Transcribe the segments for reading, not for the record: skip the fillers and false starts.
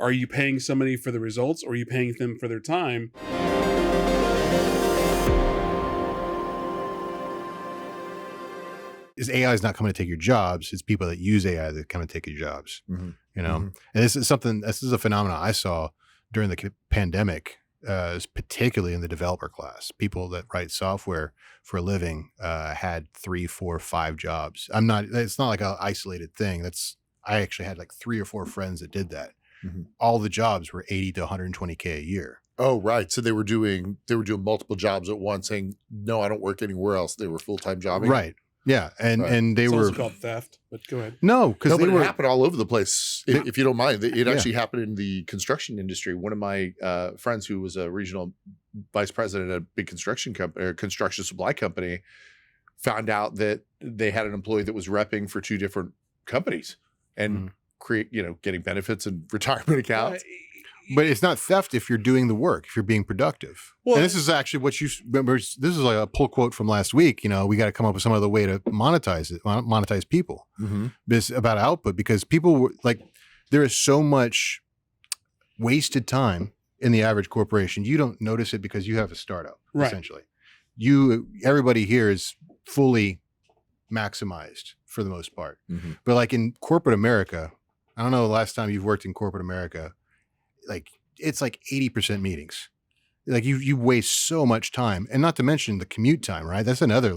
are you paying somebody for the results, or are you paying them for their time? AI is not coming to take your jobs. It's people that use AI that come and take your jobs. Mm-hmm. You know, Mm-hmm. and this is a phenomenon I saw during the pandemic, particularly in the developer class. People that write software for a living had 3, 4, 5 jobs. It's not like an isolated thing. I actually had like 3 or 4 friends that did that. Mm-hmm. All the jobs were 80 to 120K a year. Oh, right. So they were doing multiple jobs at once, saying, "No, I don't work anywhere else." They were full-time jobbing. Right. Yeah. And they It's were also called theft, but go ahead. No, because it happened all over the place. If you don't mind, it actually happened in the construction industry. One of my friends, who was a regional vice president at a big construction supply company, found out that they had an employee that was repping for 2 different companies and getting benefits and retirement accounts. But it's not theft if you're doing the work, if you're being productive. Well, and this is actually what you remember. This is like a pull quote from last week. You know, we got to come up with some other way to monetize people. Mm-hmm. This about output, because people there is so much wasted time in the average corporation. You don't notice it because you have a startup, right. Essentially. Everybody here is fully maximized for the most part. Mm-hmm. But like in corporate America, I don't know the last time you've worked in corporate America. Like it's like 80% meetings. Like you waste so much time, and not to mention the commute time, right? That's another,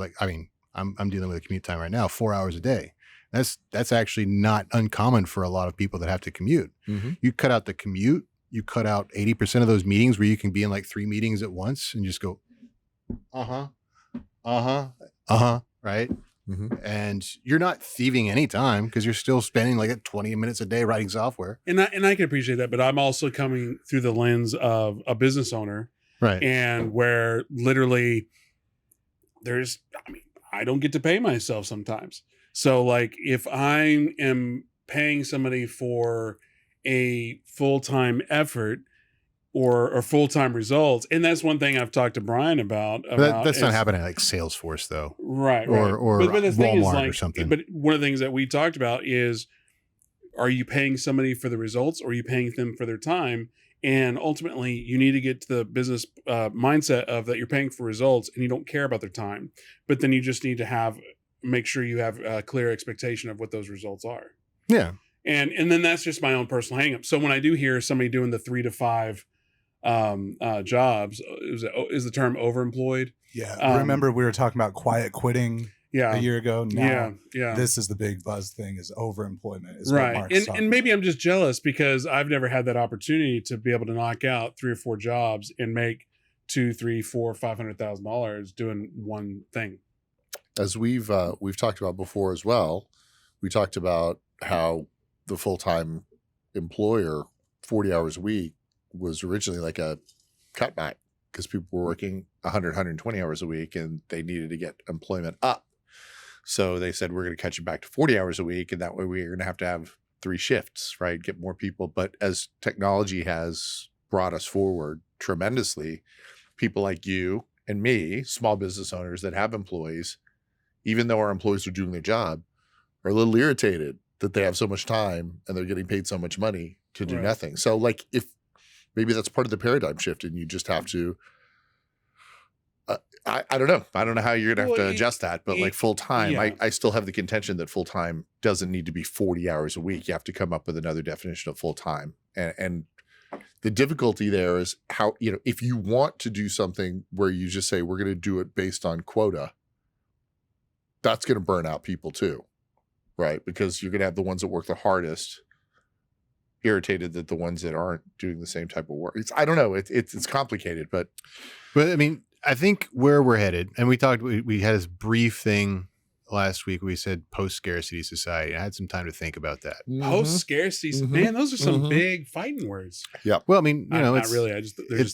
I'm dealing with a commute time right now, 4 hours a day. That's actually not uncommon for a lot of people that have to commute. Mm-hmm. You cut out the commute, you cut out 80% of those meetings where you can be in like 3 meetings at once and just go, right? Mm-hmm. And you're not thieving any time because you're still spending like 20 minutes a day writing software. And I can appreciate that, but I'm also coming through the lens of a business owner, right? And where literally I don't get to pay myself sometimes. So like if I am paying somebody for a full-time effort or full-time results, and that's one thing I've talked to Brian about. That's not happening at like Salesforce though, right? Or but the thing Walmart is, like, or something. But one of the things that we talked about is, are you paying somebody for the results, or are you paying them for their time? And ultimately, you need to get to the business mindset of that you're paying for results, and you don't care about their time. But then you just need to make sure you have a clear expectation of what those results are. Yeah, and then that's just my own personal hang up. So when I do hear somebody doing the 3 to 5 jobs, is the term overemployed? Yeah. Remember we were talking about quiet quitting a year ago? Now, this is the big buzz thing, is overemployment. Is right. And maybe I'm just jealous because I've never had that opportunity to be able to knock out 3 or 4 jobs and make $200,000, $300,000, $400,000, $500,000 doing one thing. As we've talked about before as well, we talked about how the full-time employer, 40 hours a week, was originally like a cutback because people were working 100, 120 hours a week and they needed to get employment up. So they said, we're going to cut you back to 40 hours a week. And that way we're going to have 3 shifts, right? Get more people. But as technology has brought us forward tremendously, people like you and me, small business owners that have employees, even though our employees are doing their job, are a little irritated that they have so much time and they're getting paid so much money to do nothing. So like, if maybe that's part of the paradigm shift and you just have to, I don't know. I don't know how you're going to have to adjust that, but like full time, I still have the contention that full time doesn't need to be 40 hours a week. You have to come up with another definition of full time. And the difficulty there is how, if you want to do something where you just say, we're going to do it based on quota, that's going to burn out people too, right? Because you're going to have the ones that work the hardest irritated that the ones that aren't doing the same type of work. I don't know. It's complicated, but I mean, I think where we're headed, and we had this brief thing last week. We said post-scarcity society. I had some time to think about that. Mm-hmm. Post-scarcity, man, those are some big fighting words. Yeah. Well, I mean, not really.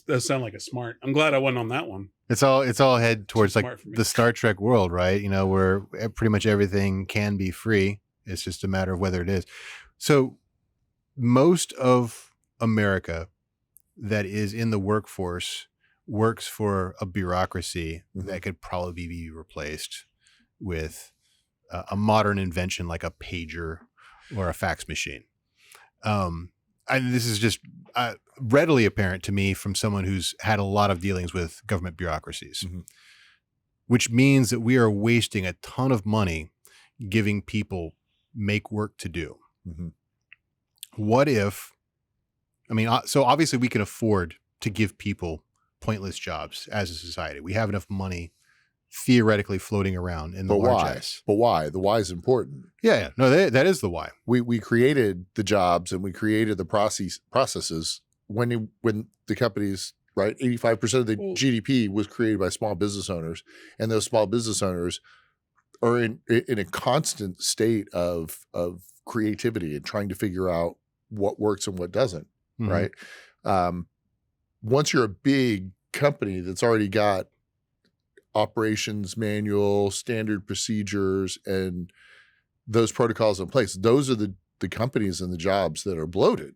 Those sound like a smart. I'm glad I wasn't on that one. It's all head towards like the Star Trek world, right? Where pretty much everything can be free. It's just a matter of whether it is. So most of America that is in the workforce works for a bureaucracy that could probably be replaced with a modern invention like a pager or a fax machine. I and this is just readily apparent to me from someone who's had a lot of dealings with government bureaucracies, which means that we are wasting a ton of money giving people make work to do. What if, so obviously we can afford to give people pointless jobs as a society. We have enough money theoretically floating around in the largesse. But why? The why is important. Yeah. No, that is the why. We created the jobs and we created the processes when the companies, right? 85% of the GDP was created by small business owners, and those small business owners are in a constant state of creativity and trying to figure out what works and what doesn't, right? Once you're a big company that's already got operations manual, standard procedures, and those protocols in place, those are the companies and the jobs that are bloated,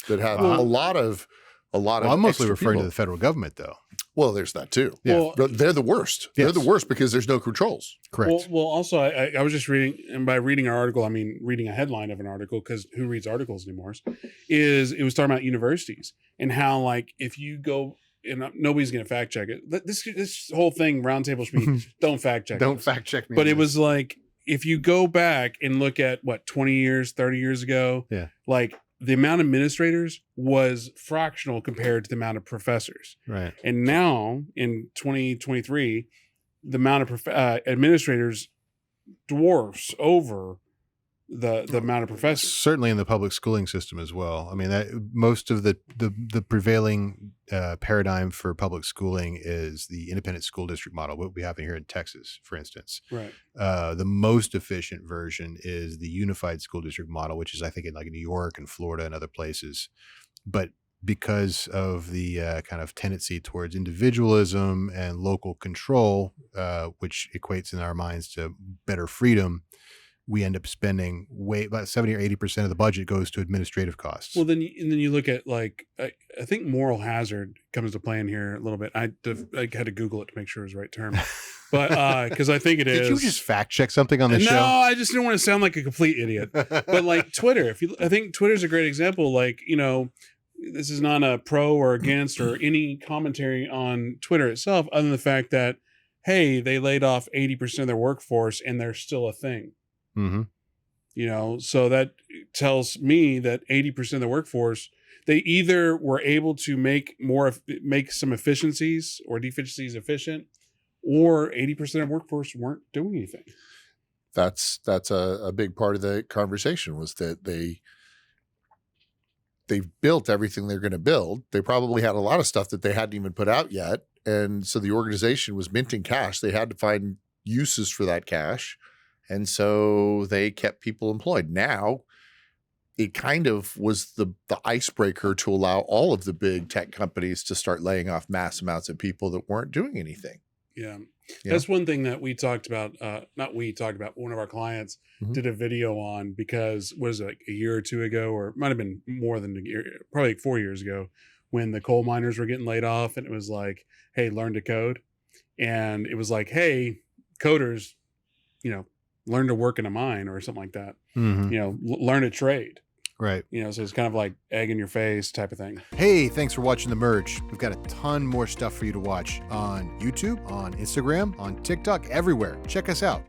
that have a lot of. I'm mostly referring to the federal government, though. Well, there's that too. Yeah. Well, they're the worst. Yes. They're the worst because there's no controls. Correct. Well, also, I was just reading, and by reading an article, I mean reading a headline of an article, because who reads articles anymore? It was talking about universities and how, like, if you go, and nobody's going to fact check it. This whole thing, roundtable should be, don't fact check. Don't fact check me. But it was like, if you go back and look at 20 years, 30 years ago, like, the amount of administrators was fractional compared to the amount of professors. Right. And now in 2023, the amount of administrators dwarfs over the amount of professors. Certainly in the public schooling system as well. I mean, that most of the prevailing paradigm for public schooling is the independent school district model, what we have here in Texas, for instance. Right. The most efficient version is the unified school district model, which is, I think, in like New York and Florida and other places. But because of the kind of tendency towards individualism and local control, which equates in our minds to better freedom, we end up spending about 70 or 80% of the budget goes to administrative costs. Well, then you look at, like, I think moral hazard comes to play in here a little bit. I had to Google it to make sure it was the right term, but because I think it is. Did you just fact check something on the show? No, I just didn't want to sound like a complete idiot. But like Twitter, I think Twitter's a great example. Like, this is not a pro or against or any commentary on Twitter itself, other than the fact that, hey, they laid off 80% of their workforce and they're still a thing. So that tells me that 80% of the workforce, they either were able to make some efficiencies or deficiencies efficient, or 80% of workforce weren't doing anything. That's a big part of the conversation, was that they've built everything they're going to build. They probably had a lot of stuff that they hadn't even put out yet. And so the organization was minting cash. They had to find uses for that cash. And so they kept people employed. Now, it kind of was the icebreaker to allow all of the big tech companies to start laying off mass amounts of people that weren't doing anything. Yeah. That's one thing that we talked about. One of our clients did a video on, because was it like a year or two ago, or it might have been more than a year, probably like 4 years ago, when the coal miners were getting laid off, and it was like, hey, learn to code. And it was like, hey, coders, learn to work in a mine or something like that. Learn a trade. Right. So it's kind of like egg in your face type of thing. Hey, thanks for watching The Merge. We've got a ton more stuff for you to watch on YouTube, on Instagram, on TikTok, everywhere. Check us out.